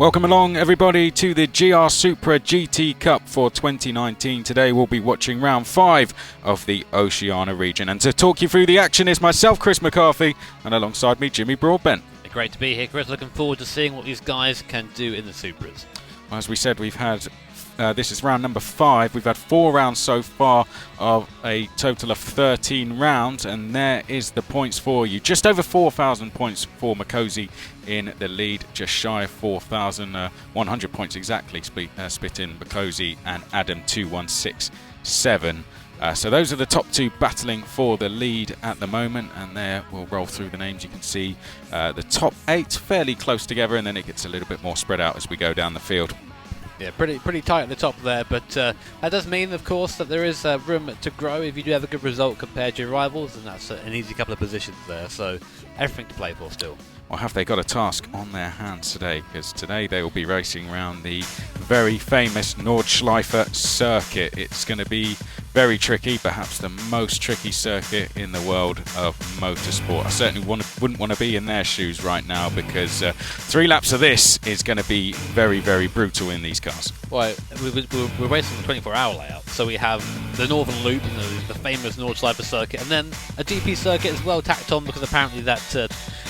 Welcome along everybody to the GR Supra GT Cup for 2019. Today we'll be watching round 5 of the Oceania Region, and to talk you through the action is myself, Chris McCarthy, and alongside me Jimmy Broadbent. Great to be here, Chris. Looking forward to seeing what these guys can do in the Supras. Well, as we said, we've had this is round number 5. We've had 4 rounds so far of a total of 13 rounds, and there is the points for you. Just over 4,000 points for Makosi in the lead, just shy of 4,100 points exactly split in Makosi and Adam 2167. So those are the top 2 battling for the lead at the moment, and there we'll roll through the names. You can see the top 8 fairly close together, and then it gets a little bit more spread out as we go down the field. Yeah, pretty tight at the top there, but that does mean, of course, that there is room to grow if you do have a good result compared to your rivals, and that's an easy couple of positions there, so everything to play for still. Well, have they got a task on their hands today? Because today they will be racing around the very famous Nordschleife circuit. It's going to be very tricky, perhaps the most tricky circuit in the world of motorsport. I certainly wouldn't want to be in their shoes right now, because 3 laps of this is going to be very, very brutal in these cars. Well, we're racing the 24-hour layout, so we have the Northern Loop, the famous Nordschleife circuit, and then a GP circuit as well tacked on, because apparently that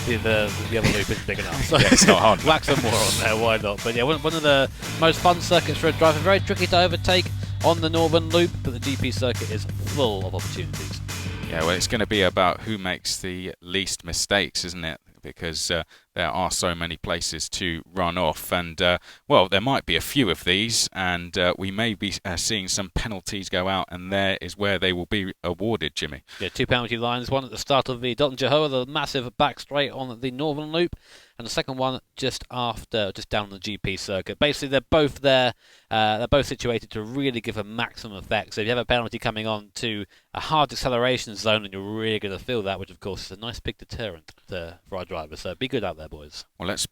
the other loop isn't big enough. So yeah, it's not hard. Whack some more on there, why not? But yeah, one of the most fun circuits for a driver. Very tricky to overtake on the Northern Loop, but the GP circuit is full of opportunities. Yeah, well, it's going to be about who makes the least mistakes, isn't it? Because there are so many places to run off, and well, there might be a few of these, and we may be seeing some penalties go out, and there is where they will be awarded, Jimmy. Yeah, 2 penalty lines, one at the start of the Dalton Jehovah, the massive back straight on the Northern Loop, and the second one just down on the GP circuit. Basically, they're both there, they're both situated to really give a maximum effect. So if you have a penalty coming on to a hard acceleration zone, and you're really going to feel that, which of course is a nice big deterrent for our drivers. So be good out there, boys. Well, let's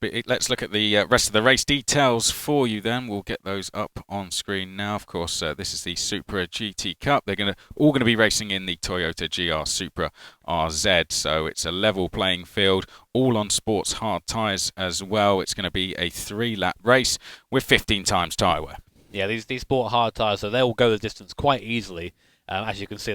look at the rest of the race details for you then. We'll get those up on screen now. Of course, this is the Supra GT Cup. They're all going to be racing in the Toyota GR Supra RZ, so it's a level playing field, all on sports hard tyres as well. It's going to be a 3-lap race with 15 times tyre wear. Yeah, these sport hard tyres, so they'll go the distance quite easily. As you can see,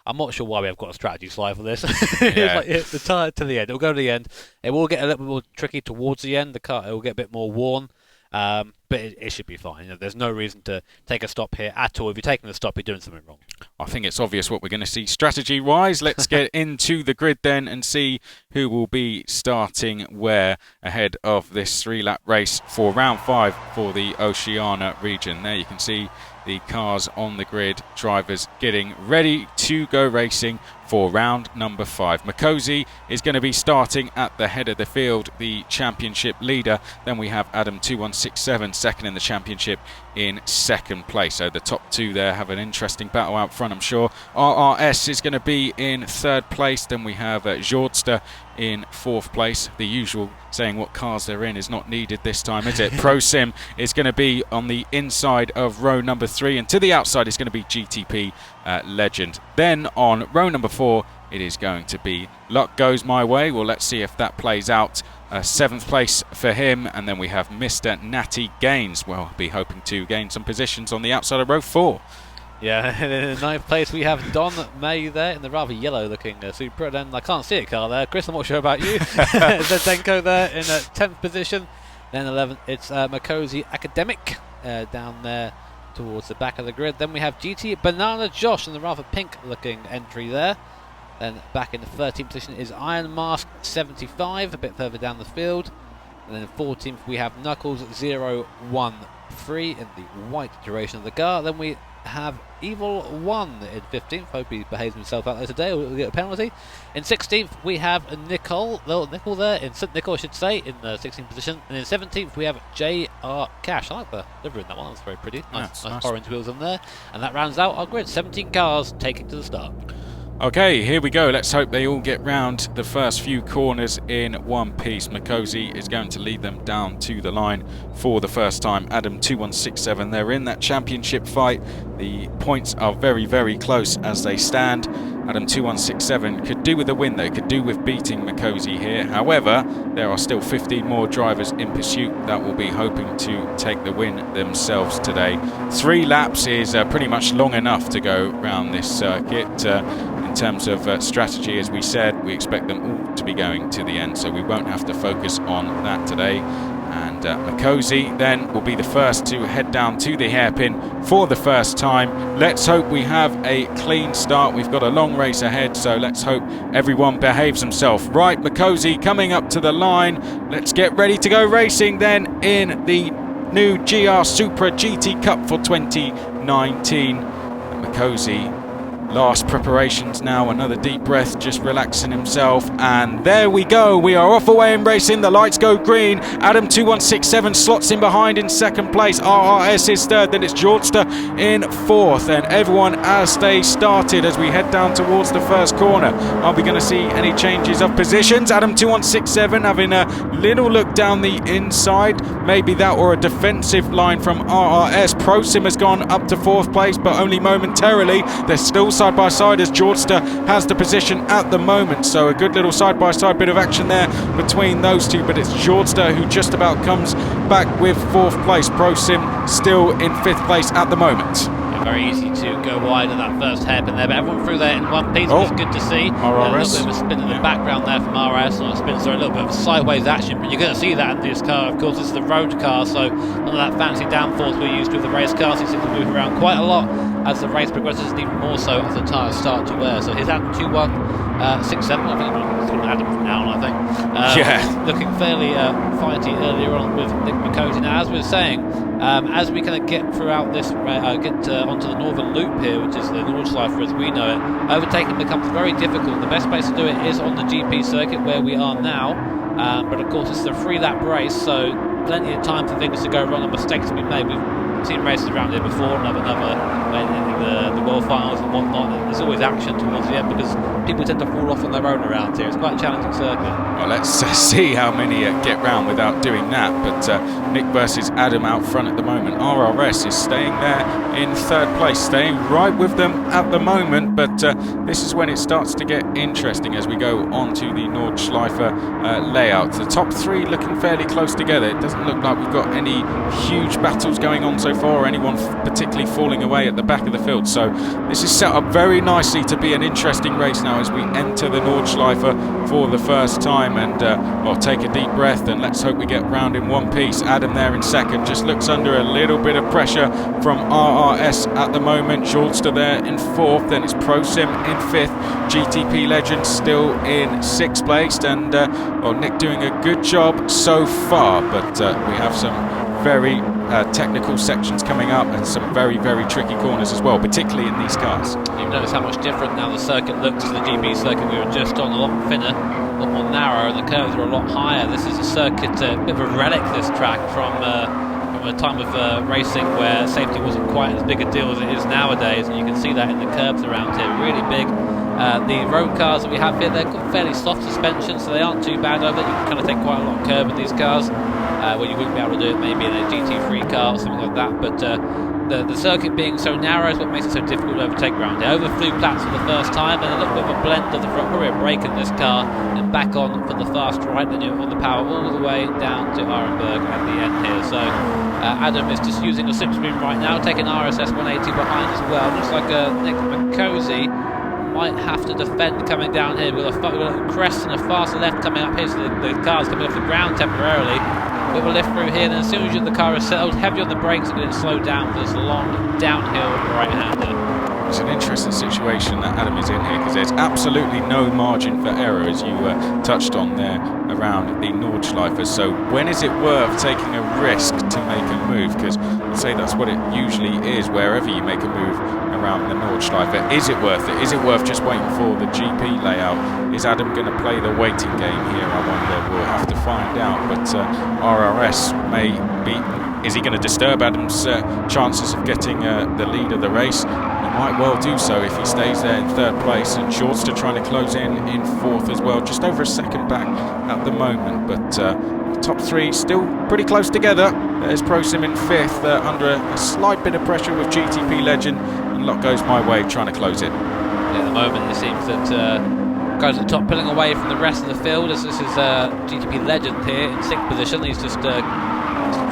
I'm not sure why we have got a strategy slide for this. Yeah. It's like the tyre to the end. It'll go to the end. It will get a little bit more tricky towards the end. The car, it will get a bit more worn, but it should be fine. There's no reason to take a stop here at all. If you're taking a stop, you're doing something wrong. I think it's obvious what we're going to see strategy-wise. Let's get into the grid then and see who will be starting where ahead of this 3-lap race for round 5 for the Oceania region. There you can see the cars on the grid, drivers getting ready to go racing for round number 5. Makosi is going to be starting at the head of the field, the championship leader. Then we have Adam 2167 second in the championship in 2nd place. So the top 2 there have an interesting battle out front, I'm sure. RRS is going to be in 3rd place. Then we have Jordster in 4th place. The usual saying what cars they're in is not needed this time, is it? Pro Sim is going to be on the inside of row number 3, and to the outside is going to be GTP Legend. Then on row number 4, it is going to be Luck Goes My Way. Well, let's see if that plays out. 7th place for him, and then we have Mr. Natty Gaines. Well, be hoping to gain some positions on the outside of row 4. Yeah, in 9th place we have Don May there in the rather yellow-looking Supra. Then I can't see a car there. Chris, I'm not sure about you. Zdenko there in 10th position. Then 11th, it's Makosi Academic down there towards the back of the grid. Then we have GT Banana Josh in the rather pink-looking entry there. Then back in the 13th position is Iron Mask 75, a bit further down the field. And then in 14th we have Knuckles 013 in the white duration of the car. Then we have Evil 1 in 15th. Hope he behaves himself out there today, or we'll get a penalty. In 16th we have Nickel there, in St. Nickel I should say, in the 16th position. And in 17th we have JR Cash. I like the livery in that one, that's very pretty. Nice orange wheels on there. And that rounds out our grid. 17 cars taking to the start. Okay, here we go. Let's hope they all get round the first few corners in one piece. Makosi is going to lead them down to the line for the first time. Adam 2167, they're in that championship fight. The points are very, very close as they stand. Adam 2167 could do with a win though, could do with beating Mikosi here. However, there are still 15 more drivers in pursuit that will be hoping to take the win themselves today. 3 laps is pretty much long enough to go around this circuit. In terms of strategy, as we said, we expect them all to be going to the end, so we won't have to focus on that today. And Mikosi then will be the first to head down to the hairpin for the first time. Let's hope we have a clean start. We've got a long race ahead, so let's hope everyone behaves themselves. Right, Mikosi coming up to the line. Let's get ready to go racing then in the new GR Supra GT Cup for 2019. Mikosi, last preparations now, another deep breath, just relaxing himself, and there we go, we are off away and racing. The lights go green. Adam 2167 slots in behind in second place, RRS is third, then it's Jordster in fourth, and everyone as they started as we head down towards the first corner. Are we going to see any changes of positions? Adam 2167 having a little look down the inside, maybe that or a defensive line from RRS. Prosim has gone up to fourth place, but only momentarily. They're still side by side as Jordster has the position at the moment, so a good little side by side bit of action there between those two, but it's Jordster who just about comes back with fourth place. Prosim still in fifth place at the moment. Very easy to go wide at that first hairpin there, but everyone through there in one piece, which is good to see. RRS. A little bit of a spin in the background there from RRS, not a spin, so a little bit of sideways action, but you're going to see that in this car. Of course, this is the road car, so none of that fancy downforce we're used to with the race cars. He seems to move around quite a lot as the race progresses, and even more so as the tyres start to wear. So here's Adam 2167, I think it's called Adam from now on, I think. Looking fairly fighty earlier on with Nick Mikosi. Now, as we were saying, as we kind of get throughout this, onto the northern loop here, which is the Nordschleife as we know it, overtaking becomes very difficult. The best place to do it is on the GP circuit where we are now, but of course it's a 3-lap race, so plenty of time for things to go wrong and mistakes to be made. We've seen races around here before, another in the World Finals and whatnot. There's always action towards the end because people tend to fall off on their own around here. It's quite a challenging circuit. Well, let's see how many get round without doing that, but Nick versus Adam out front at the moment. RRS is staying there in third place, staying right with them at the moment, but this is when it starts to get interesting as we go on to the Nordschleife layout. The top 3 looking fairly close together. It doesn't look like we've got any huge battles going on so far, or anyone particularly falling away at the back of the field, so this is set up very nicely to be an interesting race now as we enter the Nordschleife for the first time. And well, take a deep breath and let's hope we get round in one piece. Adam there in second, just looks under a little bit of pressure from RRS at the moment. Jordster there in fourth, then it's Prosim in fifth. GTP Legend still in sixth place, and well, Nick doing a good job so far, but we have some very technical sections coming up and some very, very tricky corners as well, particularly in these cars. You notice how much different now the circuit looks to the GP circuit we were just on, a lot thinner, a lot more narrow, and the curves are a lot higher. This is a circuit, a bit of a relic, this track, from a time of racing where safety wasn't quite as big a deal as it is nowadays, and you can see that in the curves around here, really big. The road cars that we have here, they've got fairly soft suspension, so they aren't too bad over it. You can kind of take quite a lot of curb in these cars, where you wouldn't be able to do it maybe in a GT3 car or something like that, but the circuit being so narrow is what makes it so difficult to overtake around here. Over through Platz for the first time, and a little bit of a blend of the front, probably a brake in this car, and back on for the fast right, then you're on the power all the way down to Arenberg at the end here. So Adam is just using a slipstream right now, taking RSS 180 behind as well. Looks like Nick Mikosi might have to defend coming down here with a crest and a fast left coming up here, so the car's coming off the ground temporarily. Bit of a lift through here, then as soon as the car is settled, heavy on the brakes, and then slow down for this long downhill right-hander. It's an interesting situation that Adam is in here, because there's absolutely no margin for error, as you touched on there around the Nordschleife. So when is it worth taking a risk to make a move? Because I'd say that's what it usually is wherever you make a move around the Nordschleife. Is it worth it? Is it worth just waiting for the GP layout? Is Adam going to play the waiting game here? I wonder. We'll have to find out. But RRS may be... Is he going to disturb Adam's chances of getting the lead of the race? He might well do so if he stays there in third place. And Jordster trying to close in fourth as well, just over a second back at the moment. But the top 3 still pretty close together. There's Prosim in fifth, under a slight bit of pressure with GTP Legend. And luck goes my way trying to close it. At the moment, it seems that guys at the top pulling away from the rest of the field, as this is GTP Legend here in 6th position. He's just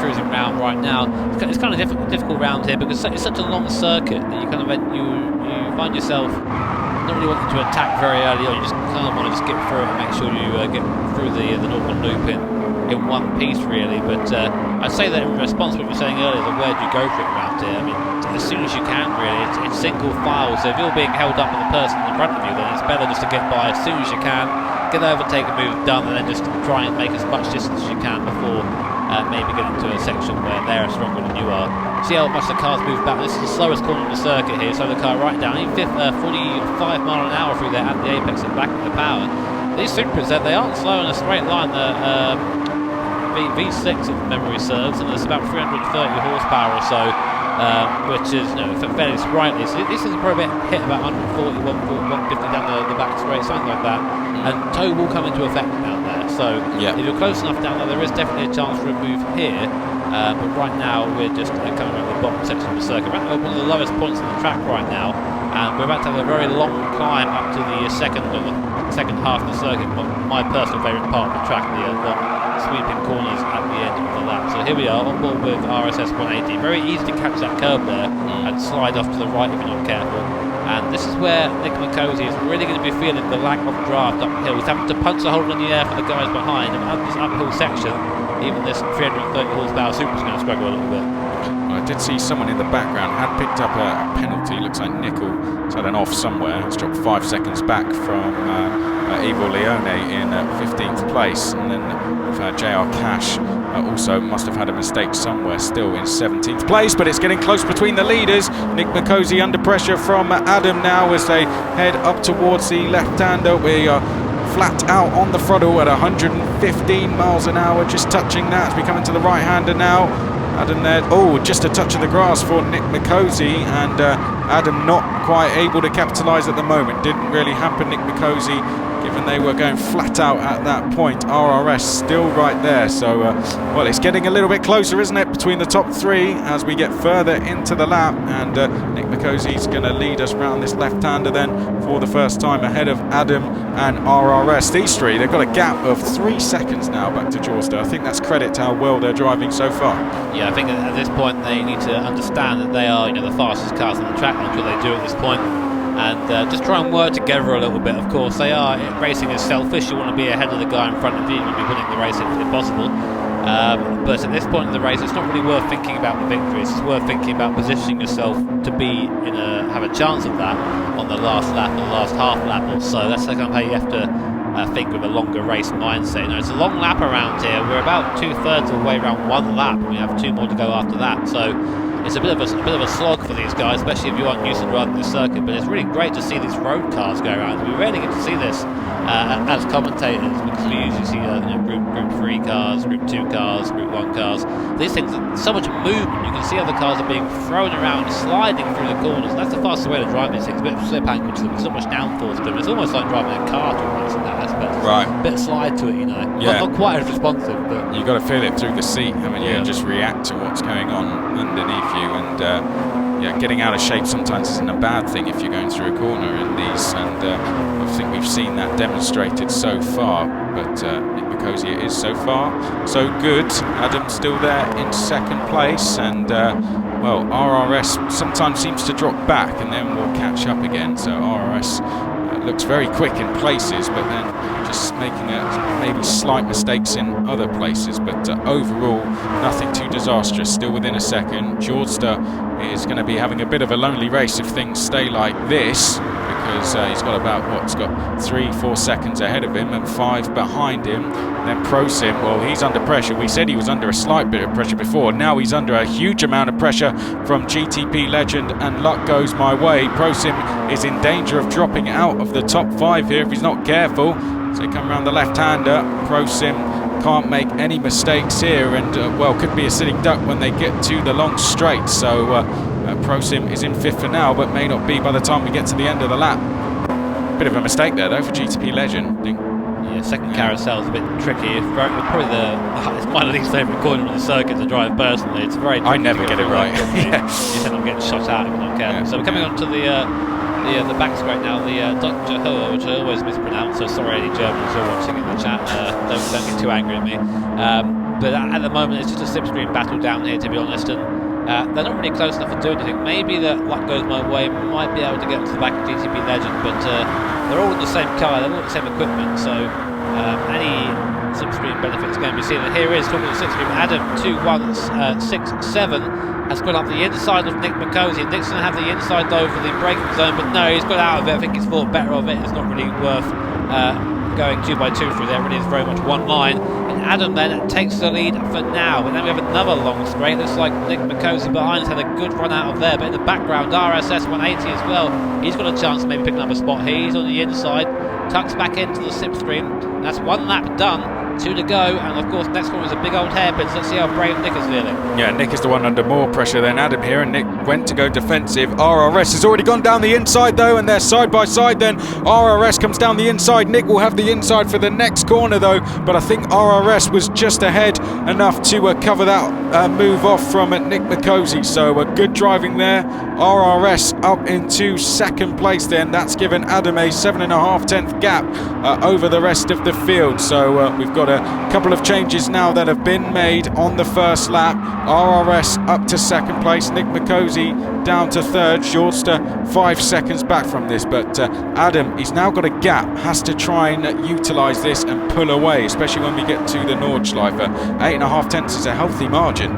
cruising round right now. It's kind of difficult round here because it's such a long circuit that you kind of you find yourself not really wanting to attack very early on. You just kind of want to just get through it and make sure you get through the northern loop in one piece, really. But I'd say that in response to what you were saying earlier, where do you go for it around here? I mean, as soon as you can, really. It's single file, so if you're being held up by the person in front of you, then it's better just to get by as soon as you can, get over, take a move done, and then just try and make as much distance as you can before maybe get into a section where they're stronger than you are. See how much the cars move back. This is the slowest corner of the circuit here, so the car right down, even 45 mile an hour through there at the apex and back in the power. These Supras, they aren't slow in a straight line. They're V6 if memory serves, and there's about 330 horsepower or so, which is fairly sprightly. So these things will probably hit about 140, 150 down the back straight, something like that. And toe will come into effect down there. So if you're close enough down there is definitely a chance for a move here. But right now we're just coming around the bottom section of the circuit. We're at one of the lowest points on the track right now, and we're about to have a very long climb up to the second half of the circuit. My personal favourite part of the track, the sweeping corners at the end of the lap. So here we are on board with RSS 180. Very easy to catch that curve there and slide off to the right if you're not careful. And this is where Nick Macozy is really going to be feeling the lack of draft uphill. He's having to punch a hole in the air for the guys behind, and up this uphill section, even this 330 horsepower Supra is going to struggle a little bit. Well, I did see someone in the background had picked up a penalty. Looks like Nickel had an off somewhere. It's dropped 5 seconds back from Ivo Leone in 15th place, and then JR Cash also must have had a mistake somewhere, still in 17th place, but it's getting close between the leaders. Nick Macozy under pressure from Adam now as they head up towards the left-hander. We are flat out on the throttle at 115 miles an hour, just touching that as we come into the right-hander now. Adam there, just a touch of the grass for Nick Macozy, and Adam not quite able to capitalise at the moment. Didn't really happen, Nick Macozy, given they were going flat out at that point. RRS still right there, so well, it's getting a little bit closer, isn't it, between the top three as we get further into the lap, and Nick Macozy's going to lead us round this left-hander then for the first time ahead of Adam and RRS. These three, they've got a gap of 3 seconds now back to Jorster. I think that's credit to how well they're driving so far. Yeah, I think at this point they need to understand that they are the fastest cars on the track. That's what they do at this point. And just try and work together a little bit. Of course, racing is selfish. You want to be ahead of the guy in front of you. You want to be winning the race if possible. But at this point in the race, it's not really worth thinking about the victories. It's worth thinking about positioning yourself to be have a chance of that on the last lap or the last half lap or so. That's kind of how you have to think with a longer race mindset. It's a long lap around here. We're about 2/3 of the way around one lap, and we have 2 more to go after that. So it's a bit of a slog for these guys, especially if you aren't used to driving this circuit. But it's really great to see these road cars go around. We rarely get to see this as commentators, because we usually see Group 3 cars, Group 2 cars, Group 1 cars. These things, so much movement. You can see other cars are being thrown around, sliding through the corners. And that's the fastest way to drive these things. A bit of slip angle to them, there's so much downforce to them. It's almost like driving a car almost in that aspect. Right. A bit of slide to it, Yeah. Not quite as responsive, but You've got to feel it through the seat. I mean, you just react to what's going on underneath you, and getting out of shape sometimes isn't a bad thing if you're going through a corner in these, and I think we've seen that demonstrated so far. But Nick Macozy is so far so good. Adam's still there in 2nd place, and well, RRS sometimes seems to drop back and then will catch up again. So RRS looks very quick in places, but then just making maybe slight mistakes in other places. But overall, nothing too disastrous. Still within a second. Jorster is going to be having a bit of a lonely race if things stay like this, because he's got about, he's got 3-4 seconds ahead of him and 5 behind him. And then Prosim, well, he's under pressure. We said he was under a slight bit of pressure before. Now he's under a huge amount of pressure from GTP Legend, and luck goes my way. Prosim is in danger of dropping out of the top 5 here if he's not careful. So he come around the left-hander. Prosim can't make any mistakes here, and well, could be a sitting duck when they get to the long straight. So Prosim is in 5th for now, but may not be by the time we get to the end of the lap. Bit of a mistake there though for GTP Legend, I think. Yeah, second carousel is a bit tricky. It's it's my least favourite corner on the circuit to drive personally. It's very tricky. I never get it right. You end up getting shot out if you're not careful. So we're coming on to the the back's great now, the Dr. Hoa, which I always mispronounce, so sorry any Germans who are watching in the chat, don't get too angry at me. But at the moment it's just a slipstream battle down here, to be honest, and they're not really close enough to do anything. Maybe that luck goes my way, might be able to get to the back of GTB Legend, but they're all in the same car, they're all the same equipment, so any slipstream benefits going to be seen. And here is, talking to slipstream, Adam 2-1-6-7 has got up the inside of Nick McCosey. Nick's going to have the inside over the braking zone, but no, he's got out of it. I think he's thought better of it. It's not really worth going 2x2 through there. It really is very much one line. And Adam then takes the lead for now. And then we have another long straight. Looks like Nick McCosey behind has had a good run out of there. But in the background, RSS 180 as well. He's got a chance of maybe picking up a spot here. He's on the inside, tucks back into the slipstream. That's one lap done. 2 to go, and of course next one was a big old hairpin, so let's see how brave Nick is feeling. Yeah, Nick is the one under more pressure than Adam here, and Nick went to go defensive. RRS has already gone down the inside though, and they're side by side then. RRS comes down the inside, Nick will have the inside for the next corner though, but I think RRS was just ahead enough to cover that move off from Nick McCosey, so good driving there. RRS up into second place then, that's given Adam a 7.5 gap over the rest of the field, so we've got a couple of changes now that have been made on the first lap. RRS up to second place, Nick McCosey down to third, Shorster 5 seconds back from this, but Adam, he's now got a gap, has to try and utilise this and pull away, especially when we get to the Nordschleife. 8.5 is a healthy margin.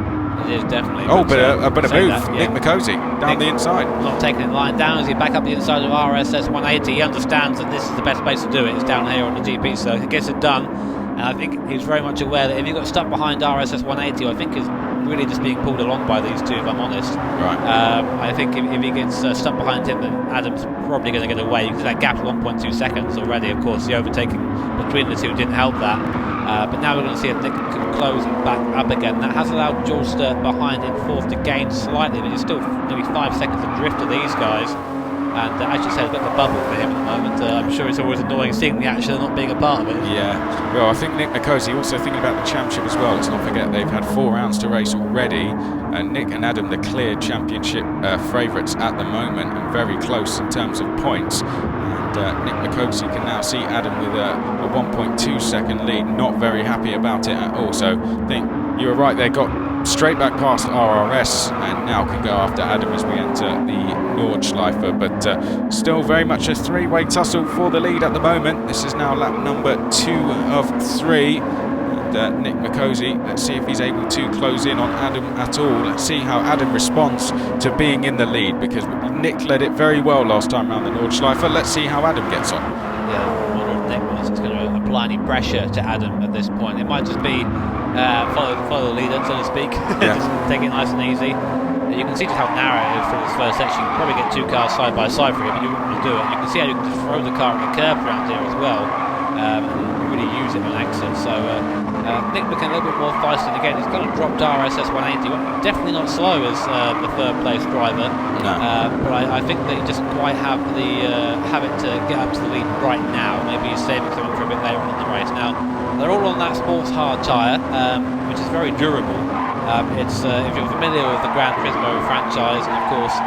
It is definitely. Oh, but a move, that, yeah. Nick McCosey down the inside. Not taking it lying down as he back up the inside of RSS 180. He understands that this is the best place to do it. It's down here on the GP, so he gets it done. And I think he's very much aware that if he got stuck behind RSS 180, I think he's really just being pulled along by these two, if I'm honest. Right. I think if he gets stuck behind him, then Adam's probably going to get away, because that gap's 1.2 seconds already. Of course, the overtaking between the two didn't help that. But now we're going to see if Nick can close back up again. That has allowed Jorster behind in fourth to gain slightly, but he's still nearly 5 seconds adrift of these guys. And as you said, a bit of a bubble for him at the moment. I'm sure it's always annoying seeing the action and not being a part of it. Yeah, well, I think Nick McCosey also thinking about the championship as well. Let's not forget they've had 4 rounds to race already. Nick and Adam, the clear championship favourites at the moment, and very close in terms of points. And Nick McCosey can now see Adam with a 1.2 second lead. Not very happy about it at all. So I think you were right there. Got straight back past RRS and now can go after Adam as we enter the Nordschleife, but still very much a 3-way tussle for the lead at the moment. This is now lap number 2 of 3. And Nick McCosey, let's see if he's able to close in on Adam at all. Let's see how Adam responds to being in the lead, because Nick led it very well last time around the Nordschleife. Let's see how Adam gets on. Yeah, I wonder if Nick was going to apply any pressure to Adam at this point. It might just be follow the leader, so to speak. Yeah. Just take it nice and easy. You can see just how narrow it is for this first section. You can probably get 2 cars side by side for him, but you wouldn't want to do it. You can see how you can just throw the car on the curb around here as well, and really use it on exit. So Nick became a little bit more feisty, and again he's kind of dropped RSS 180. Definitely not slow as the third place driver, no. But I think that he doesn't quite have it to get up to the lead right now. Maybe he's saving something for a bit later on in the race. Now they're all on that sports hard tyre, which is very durable. It's if you're familiar with the Gran Turismo franchise, and of course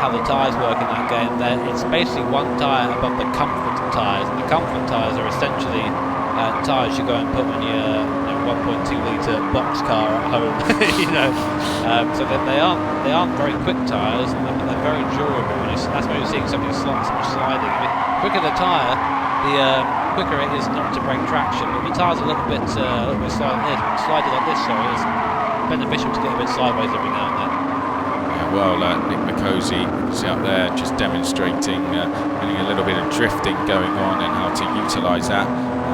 how the tyres work in that game, then it's basically one tyre above the comfort tyres, and the comfort tyres are essentially tyres you go and put on your 1.2 litre box car at home. So that they aren't very quick tyres, but they're very durable, and that's why you're seeing so much sliding. I mean, quicker the tyre, the quicker it is not to break traction. But the tyres are a little bit sliding like this, so it's beneficial to get a bit sideways every now and then. Yeah, well, Nick McCosey is out there just demonstrating getting a little bit of drifting going on and how to utilise that.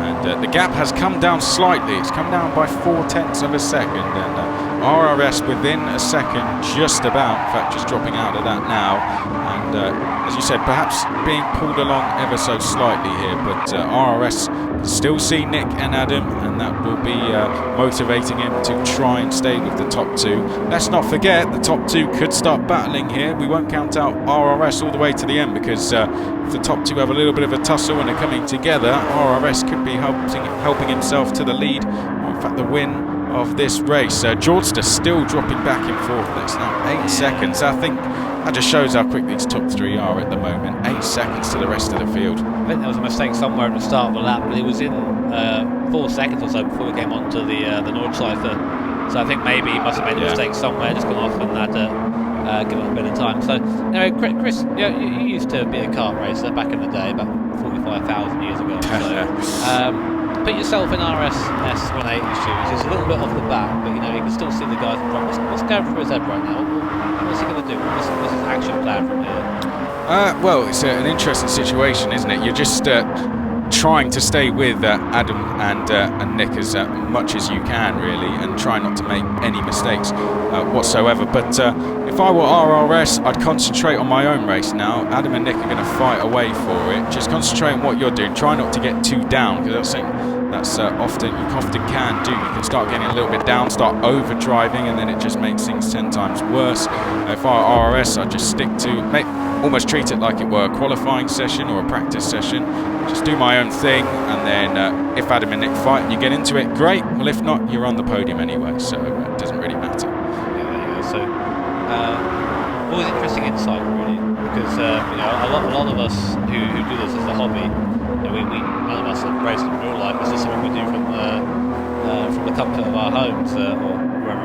And the gap has come down slightly. It's come down by 0.4 of a second, and RRS within a second, just about. In fact, just dropping out of that now. And as you said, perhaps being pulled along ever so slightly here, but RRS can still see Nick and Adam, and that will be motivating him to try and stay with the top 2. Let's not forget, the top 2 could start battling here. We won't count out RRS all the way to the end, because if the top 2 have a little bit of a tussle and are coming together, RRS could be helping himself to the lead, or in fact the win of this race. Georgester still dropping back and forth. That's now 8 seconds. I think that just shows how quick these top three are at the moment. 8 seconds to the rest of the field. I think there was a mistake somewhere at the start of the lap, but it was in 4 seconds or so before we came onto the Nordschleife. So I think maybe he must have made a mistake somewhere, just gone off and had give it a bit of time. So, anyway, Chris, you used to be a kart racer back in the day, about 45,000 years ago. So, put yourself in RS S180 shoes. It's a little bit off the back, but you can still see the guys in front. What's going through his head right now? What's he going to do? What's his action plan from here? Well, it's an interesting situation, isn't it? You're just trying to stay with Adam and Nick as much as you can, really, and try not to make any mistakes whatsoever. But if I were RRS, I'd concentrate on my own race now. Adam and Nick are going to fight away for it. Just concentrate on what you're doing. Try not to get too down, because that's something that's often can do. You can start getting a little bit down, start overdriving, and then it just makes things 10 times worse. If I were RRS, I'd just stick to almost treat it like it were a qualifying session or a practice session. Just do my own thing, and then if Adam and Nick fight and you get into it, great. Well, if not, you're on the podium anyway, so it doesn't really matter. Yeah, there you go. So, always interesting insight, really, because a lot of us who do this as a hobby, none of us are racing in real life. This is something we do from the comfort of our homes or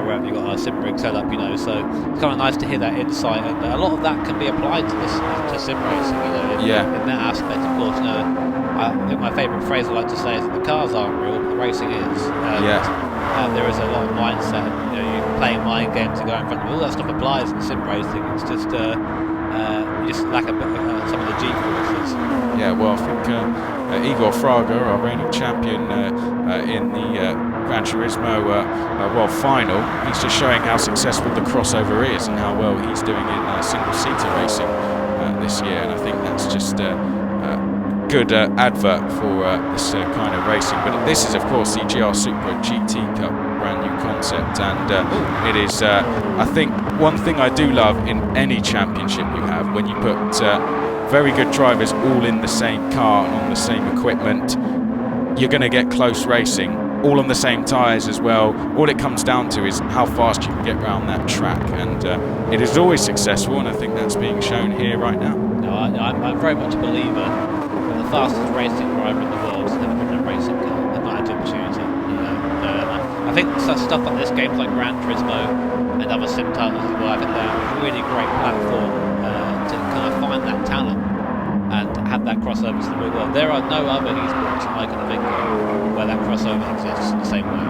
wherever you've got our sim rig set up, so it's kind of nice to hear that insight, and a lot of that can be applied to sim racing, in that aspect. Of course, I think my favourite phrase I like to say is that the cars aren't real, but the racing is. There is a lot of mindset, you're playing mind games and going in front of all that stuff applies in sim racing. It's just you just lack a bit of some of the G-forces. Yeah, well, I think Igor Fraga, our reigning champion in the Gran Turismo World Final, he's just showing how successful the crossover is and how well he's doing in single-seater racing this year. And I think that's just good advert for this kind of racing. But this is, of course, the GR Supra GT Cup, brand new concept, and it is, I think, one thing I do love in any championship you have, when you put very good drivers all in the same car and on the same equipment, you're going to get close racing, all on the same tyres as well. All it comes down to is how fast you can get around that track, and it is always successful, and I think that's being shown here right now. No, I'm very much a believer that the fastest racing driver in the world has never been in a racing car. They've not had the opportunity. I think stuff like this, games like Gran Turismo and other sim titles as well, I think they're a really great platform to kind of find that talent and have that crossover to the real world. There are no other esports I can think of where that crossover exists in the same way.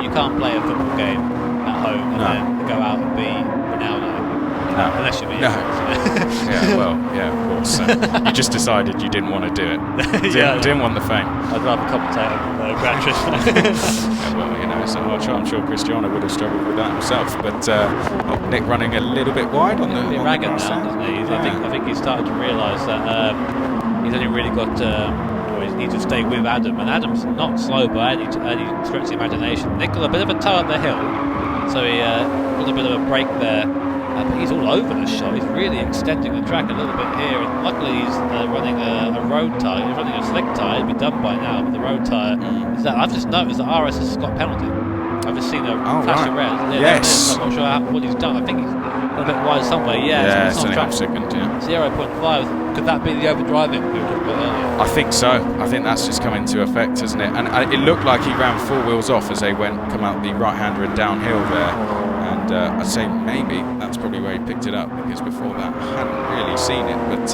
You can't play a football game at home and then go out and be Ronaldo. Unless you're being of course. You just decided you didn't want to do it. Didn't want the fame. I'd rather commentate on Gran Turismo. So I'm sure Cristiano would have struggled with that himself. But Nick running a little bit wide on the ragged now, doesn't he? I think he's started to realise that he's only really got. He needs to stay with Adam, and Adam's not slow by any stretch of the imagination. Nick got a bit of a toe up the hill, so he got a bit of a break there. But he's all over the shot. He's really extending the track a little bit here, and luckily he's running a road tyre. He's running a slick tyre. It'd be done by now, but the road tyre is that. I've just noticed that RS has got a penalty. I've just seen a flash of red. Yes. I'm not sure what he's done. I think he's a bit wide somewhere. It's only half second. 0.5. Could that be the overdriving we were talking about earlier? I think so. I think that's just come into effect, hasn't it? And it looked like he ran 4 wheels off as they come out the right-hander and downhill there. And I'd say maybe that's probably where he picked it up, because before that I hadn't really seen it. But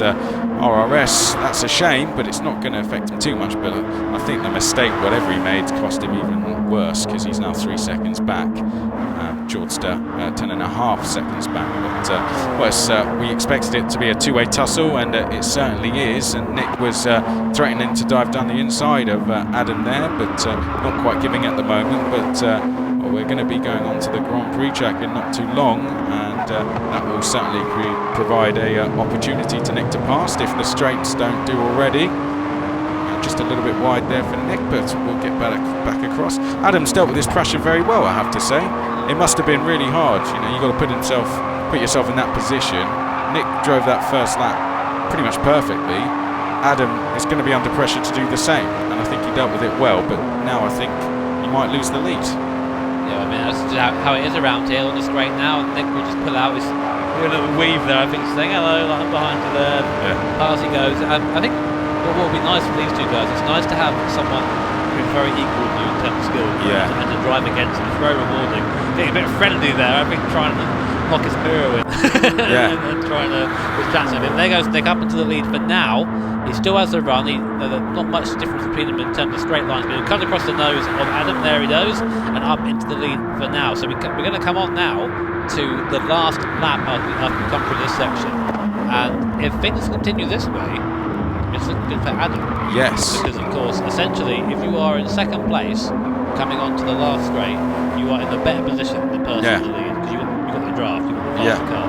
RRS, that's a shame, but it's not going to affect him too much. But I think the mistake, whatever he made, cost him even worse, because he's now 3 seconds back. Georgester 10.5 seconds back. But we expected it to be a two-way tussle, and it certainly is. And Nick was threatening to dive down the inside of Adam there, but not quite giving at the moment. But we're going to be going on to the Grand Prix track in not too long, and that will certainly provide a opportunity to Nick to pass if the straights don't do already. Just a little bit wide there for Nick, but we'll get back across. Adam's dealt with this pressure very well, I have to say. It must have been really hard. You've got to put yourself in that position. Nick drove that first lap pretty much perfectly. Adam is going to be under pressure to do the same, and I think he dealt with it well. But now I think he might lose the lead. Yeah, I mean, that's just how it is around here on the straight now. Nick will just pull out his little weave there, I think, saying hello, like I'm behind you there. Yeah. Past he goes. I think what will be nice for these two guys, it's nice to have someone who's very equal with you in terms of skill and to drive against him. It's very rewarding. Getting a bit friendly there, I think, trying to knock his mirror in and trying to distract him. There goes Nick up into the lead for now. He still has the run. There's not much difference between them in terms of straight lines, but he comes across the nose of Adam. There he goes, and up into the lead for now. So we're going to come on now to the last lap after we come through this section. And if things continue this way, it's looking good for Adam. Yes. Because, of course, essentially, if you are in second place, coming on to the last straight, you are in a better position than the person in the lead, because you've got the draft, you've got the faster car.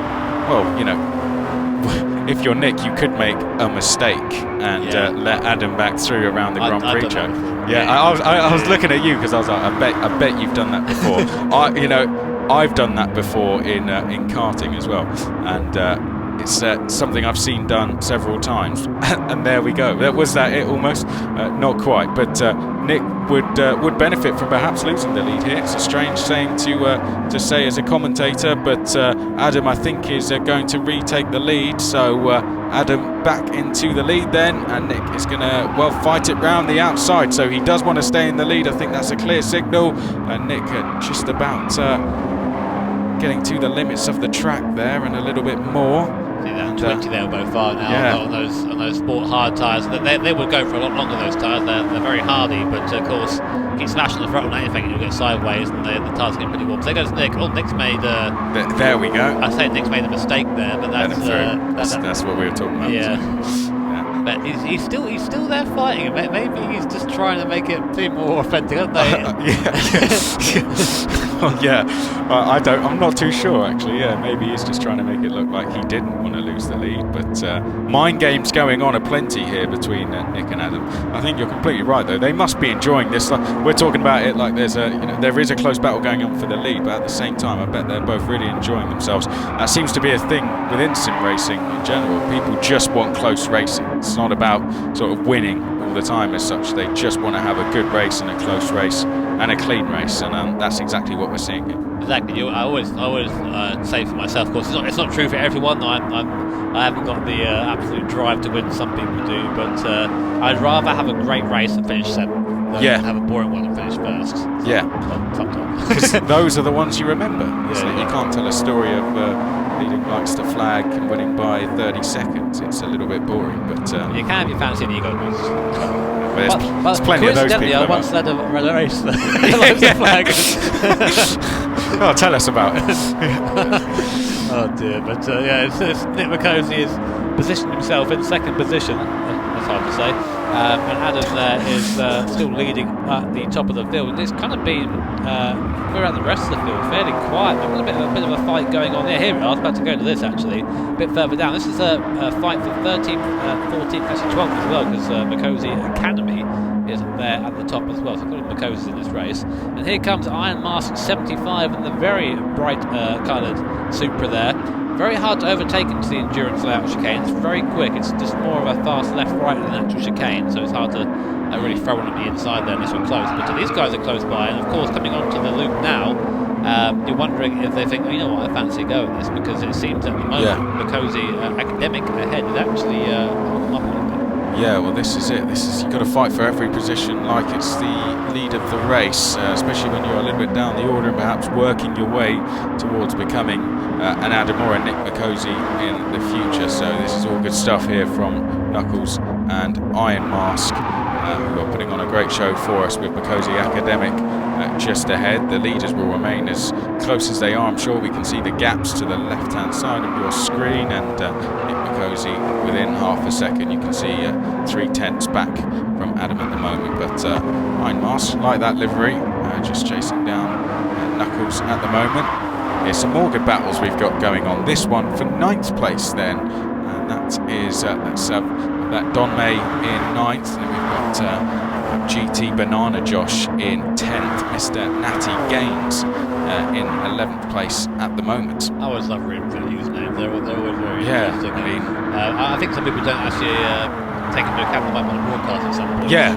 Well, you know, if you're Nick, you could make a mistake and let Adam back through around the Grand Prix track. I was looking at you because I was like, I bet you've done that before. I've done that before in karting as well, and it's something I've seen done several times. And there we go. Was that it almost? Not quite, but Nick would benefit from perhaps losing the lead here. It's a strange thing to say as a commentator, but Adam, I think, is going to retake the lead. So Adam back into the lead then, and Nick is going to, fight it round the outside. So he does want to stay in the lead. I think that's a clear signal. And Nick just about getting to the limits of the track there and a little bit more. See that 20 there will go far now on those sport hard tyres. They will go for a lot longer, those tyres. They're very hardy, but of course, keep smashing the throttle on anything, you'll get sideways, and the tyres get pretty warm. So there goes Nick. Oh, Nick's made. There we go. I say Nick's made a mistake there, but that's what we were talking about. Yeah. But he's still there fighting. Maybe he's just trying to make it seem more authentic, aren't they? I'm not too sure actually. Yeah, maybe he's just trying to make it look like he didn't want to lose the lead. But mind games going on aplenty here between Nick and Adam. I think you're completely right though. They must be enjoying this. We're talking about it like there is a close battle going on for the lead, but at the same time, I bet they're both really enjoying themselves. That seems to be a thing within sim racing in general. People just want close racing. It's not about sort of winning all the time as such. They just want to have a good race and a close race and a clean race, and that's exactly what we're seeing here. Exactly. I always say for myself, of course, it's not true for everyone. I haven't got the absolute drive to win. Some people do, but I'd rather have a great race and finish seventh than have a boring one and finish first. Yeah. Well, sometimes. Because those are the ones you remember. You can't tell a story of leading likes to flag and winning by 30 seconds. It's a little bit boring, but you can if you fancy an ego boost. There's plenty of those people. I once led a race that flag. Oh, tell us about it. Oh dear, but it's Nick Macozy has positioned himself in second position. That's hard to say. And Adam there is still leading at the top of the field. It's kind of been throughout the rest of the field fairly quiet. There's a bit of a fight going on there. Here we are. I was about to go to this actually. A bit further down. This is a fight for 13th, 14th, actually 12th as well, because Macozy Academy is there at the top as well. So I've got Macozy's in this race. And here comes Iron Mask 75 and the very bright coloured Supra there. Very hard to overtake into the endurance layout chicane. It's very quick. It's just more of a fast left-right than an actual chicane, so it's hard to really throw one on the inside there unless you're close. But these guys are close by, and of course coming onto the loop now, you're wondering if they think, you know what, I fancy going this, because it seems at the moment Macozy Academic ahead is actually holding up a little bit. Yeah, well, this is it. You've got to fight for every position like it's the lead of the race, especially when you're a little bit down the order and perhaps working your way towards becoming an Adam or a Nick Macozy in the future. So this is all good stuff here from Knuckles and Iron Mask, who are putting on a great show for us with Macozy Academic just ahead. The leaders will remain as close as they are. I'm sure we can see the gaps to the left-hand side of your screen, and Nick Macozy within half a second. You can see 3/10 back from Adam at the moment, but Iron Mask, like that livery, just chasing down Knuckles at the moment. Here's some more good battles we've got going on. This one for 9th place then, and that is that Don May in 9th, and we've got GT Banana Josh in 10th, Mr. Natty Gaines in 11th place at the moment. I always love reading through the username. They're always very interesting. I mean, I think some people don't actually take into account they might want to broadcast at some point. Yeah.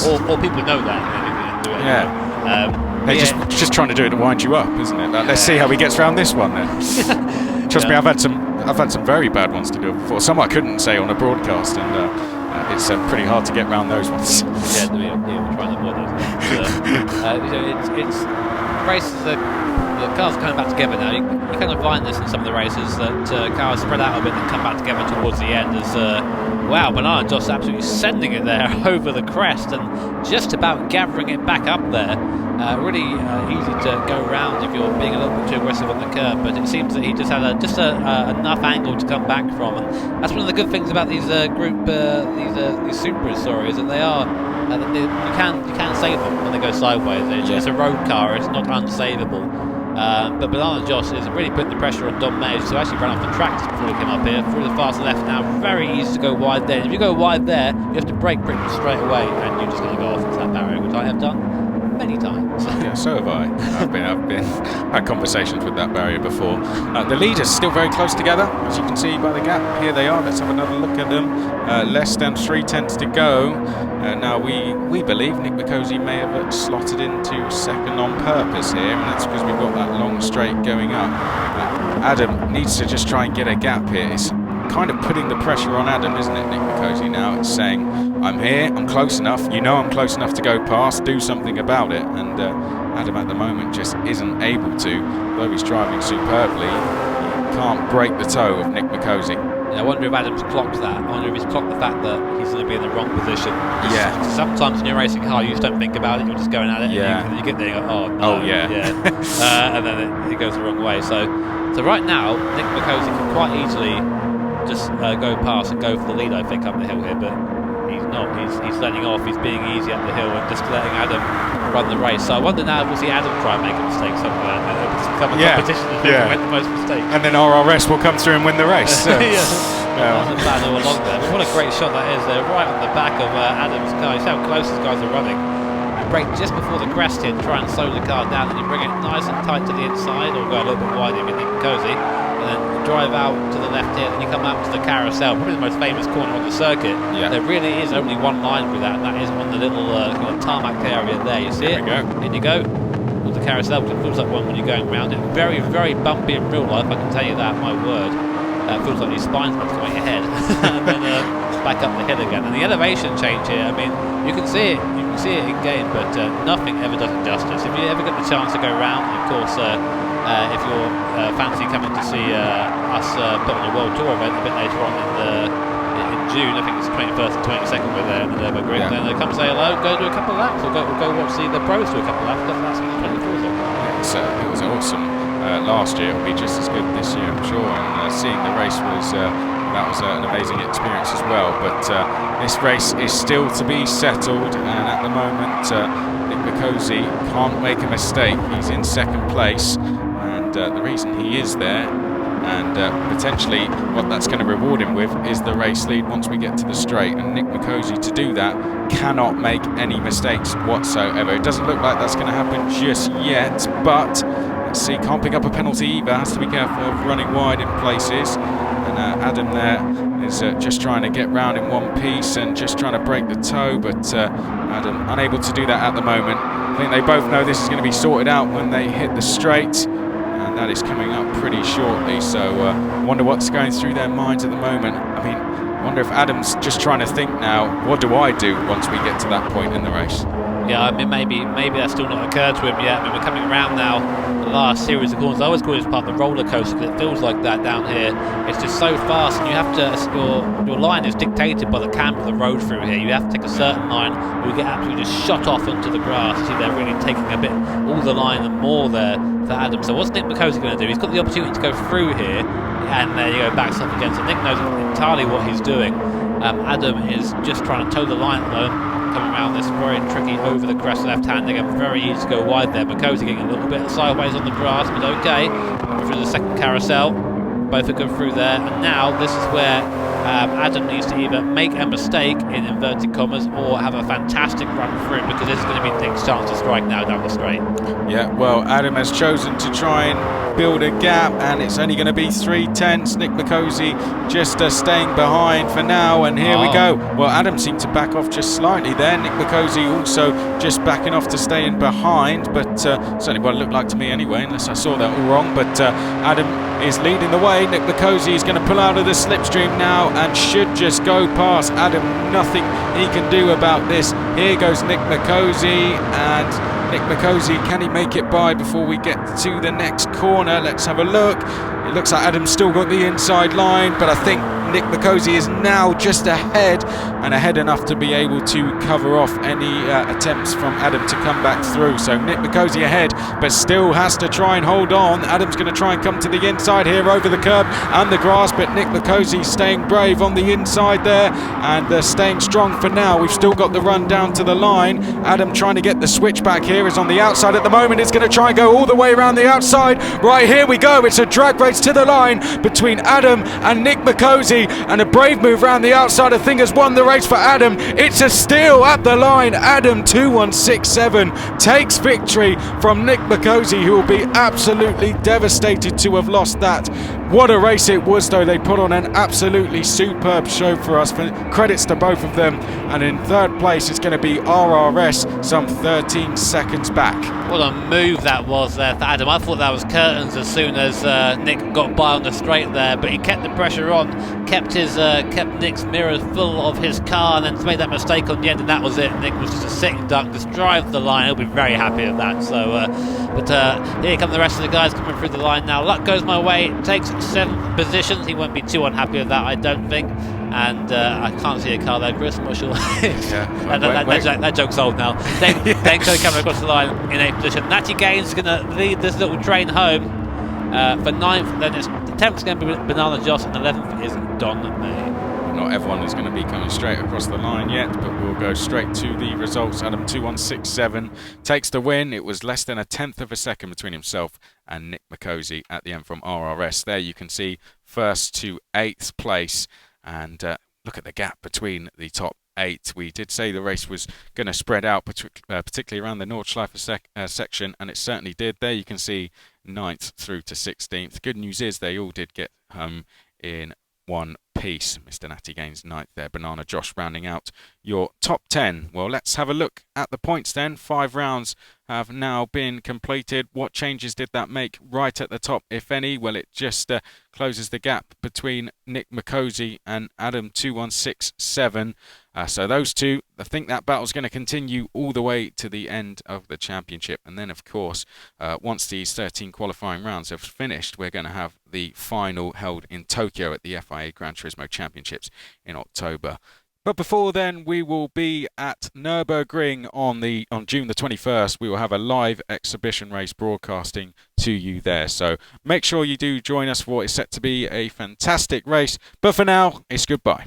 or people know that. And do it anyway. They're just trying to do it to wind you up, isn't it? Like, let's see how he gets around this one then. Trust me, I've had some very bad ones to do before. Some I couldn't say on a broadcast, and it's pretty hard to get around those ones. Yeah, we're trying to avoid those. It's races the cars are coming back together now. You kind of find this in some of the races that cars spread out a bit and come back together towards the end. As wow, Bernard Joss absolutely sending it there over the crest and just about gathering it back up there. Really easy to go around if you're being a little bit too aggressive on the curb, but it seems that he just had enough angle to come back from, and that's one of the good things about these these Supras, is that they are you can save them when they go sideways. It's a road car; it's not unsavable. But Bernard Joss is really putting the pressure on Don Mays, so actually ran off the track before he came up here, through the fast left now. Very easy to go wide there. If you go wide there, you have to brake pretty much straight away, and you're just going to go off into that barrier, which I have done many times. Yeah, so have I. I've been had conversations with that barrier before. The leaders still very close together, as you can see by the gap. Here they are. Let's have another look at them. Less than 3 tenths to go. Now we believe Nick Mikosi may have slotted into second on purpose here, and that's because we've got that long straight going up. But Adam needs to just try and get a gap here. It's kind of putting the pressure on Adam, isn't it, Nick Mikosi? Now it's saying, I'm here, I'm close enough, you know I'm close enough to go past, do something about it. And Adam at the moment just isn't able to. Though he's driving superbly, he can't break the toe of Nick Mikosi. I wonder if Adam's clocked that. I wonder if he's clocked the fact that he's going to be in the wrong position. Yeah. Sometimes in your racing car, you just don't think about it. You're just going at it. Yeah. And you get there and you go, oh, no. Oh, yeah. And then it goes the wrong way. So right now, Nick Mikosi can quite easily just go past and go for the lead, I think, up the hill here. But he's not. He's letting off. He's being easy up the hill and just letting Adam run the race. So I wonder now, we'll see Adam try and make a mistake somewhere. And it's become a competition of who can make the most mistakes. And then RRS will come through and win the race. So. That's the plan all along there. But what a great shot that is there, right on the back of Adam's car. You see how close these guys are running. You brake just before the crest here, try and slow the car down, and you bring it nice and tight to the inside, or go a little bit wide if you think Mikosi, and then drive out to the left here, then you come out to the carousel, probably the most famous corner on the circuit. Yeah. There really is only one line with that, and that is on the little kind of tarmac area there. You see it? In you go. With the carousel, it feels like one when you're going around it. Very, very bumpy in real life, I can tell you that, my word. It feels like your spine's not going ahead. And then back up the hill again. And the elevation change here, I mean, you can see it in game, but nothing ever does it justice. If you ever get the chance to go round, and of course, if you're fancy coming to see us put on a World Tour event a bit later on in June, I think it's 21st and 22nd we're there in the Nürburgring, then come say hello, go do a couple of laps, or go watch the pros do a couple of laps, that's what the 24's on. It was awesome. Last year, it'll be just as good this year, I'm sure. And seeing the race was an amazing experience as well. But this race is still to be settled, and at the moment, Nick Mikosi can't make a mistake. He's in second place, and the reason he is there, and potentially what that's going to reward him with, is the race lead once we get to the straight. And Nick Mikosi, to do that, cannot make any mistakes whatsoever. It doesn't look like that's going to happen just yet, but let's see, can't pick up a penalty either, has to be careful of running wide in places. And Adam there is just trying to get round in one piece and just trying to break the toe, but Adam unable to do that at the moment. I think they both know this is going to be sorted out when they hit the straight, and that is coming up pretty shortly. So I wonder what's going through their minds at the moment. I mean, I wonder if Adam's just trying to think now, what do I do once we get to that point in the race? Yeah, I mean, maybe that's still not occurred to him yet. I mean, we're coming around now the last series of corners. I always call it part of the roller coaster because it feels like that down here. It's just so fast, and you have to, your line is dictated by the camber of the road through here. You have to take a certain line, or you get absolutely just shot off into the grass. See, they're really taking a bit, all the line and more there for Adam. So what's Nick Mikosi going to do? He's got the opportunity to go through here, and there you go, backs up again. So Nick knows entirely what he's doing. Adam is just trying to toe the line at the moment, coming around this very tricky over the crest left hand again, very easy to go wide there. Mikosi getting a little bit sideways on the grass, but okay. Through the second carousel, both are good through there, and now this is where Adam needs to either make a mistake in inverted commas or have a fantastic run through, because this is going to be Nick's chance to strike now down the straight. Yeah, well, Adam has chosen to try and build a gap, and it's only going to be 3/10. Nick Macozy just staying behind for now, and here we go. Well, Adam seemed to back off just slightly there. Nick Macozy also just backing off to stay in behind, but certainly what it looked like to me anyway, unless I saw that all wrong. But Adam is leading the way. Nick Macozy is going to pull out of the slipstream now and should just go past Adam. Nothing he can do about this. Here goes Nick Macozy, and Nick Macozy, can he make it by before we get to the next corner? Let's have a look. It looks like Adam's still got the inside line, but I think Nick Macozy is now just ahead, and ahead enough to be able to cover off any attempts from Adam to come back through. So Nick Macozy ahead, but still has to try and hold on. Adam's going to try and come to the inside here over the curb and the grass, but Nick Macozy staying brave on the inside there, and staying strong for now. We've still got the run down to the line. Adam trying to get the switch back here, is on the outside at the moment. It's going to try and go all the way around the outside. Right, here we go. It's a drag race to the line between Adam and Nick Macozy, and a brave move around the outside I think has won the race for Adam. It's a steal at the line. Adam 2167 takes victory from Nick Macozy, who will be absolutely devastated to have lost that. What a race it was though. They put on an absolutely superb show for us. Credits to both of them. And in third place it's going to be RRS, some 13 seconds back. What a move that was there for Adam. I thought that was curtains as soon as Nick got by on the straight there, but he kept the pressure on, kept Nick's mirrors full of his car, and then made that mistake on the end, and that was it. Nick was just a sitting duck, just drive to the line. He'll be very happy with that. So, here come the rest of the guys coming through the line now. Luck goes my way, takes 7th position. He won't be too unhappy with that, I don't think. And I can't see a car there, Chris. I'm not sure. That joke's old now. Denko coming across the line in 8th position. Natty Gaines is going to lead this little train home for 9th. Then it's 10th is going to be Banana Joss, and 11th is Don May. Not everyone is going to be coming straight across the line yet, but we'll go straight to the results. Adam 2167 takes the win. It was less than a 10th of a second between himself and Nick Macozy at the end from RRS. There you can see 1st to 8th place, and look at the gap between the top 8. We did say the race was going to spread out, particularly around the Nordschleife section, and it certainly did. There you can see 9th through to 16th. Good news is they all did get home in one piece. Mr. Natty Gaines 9th there, Banana Josh rounding out your top 10. Well, let's have a look at the points then. 5 rounds have now been completed. What changes did that make right at the top, if any? Well, it just closes the gap between Nick Macozy and Adam 2167. So those two, I think that battle's going to continue all the way to the end of the championship. And then, of course, once these 13 qualifying rounds have finished, we're going to have the final held in Tokyo at the FIA Gran Turismo Championships in October. But before then, we will be at Nürburgring on June the 21st. We will have a live exhibition race broadcasting to you there. So make sure you do join us for what is set to be a fantastic race. But for now, it's goodbye.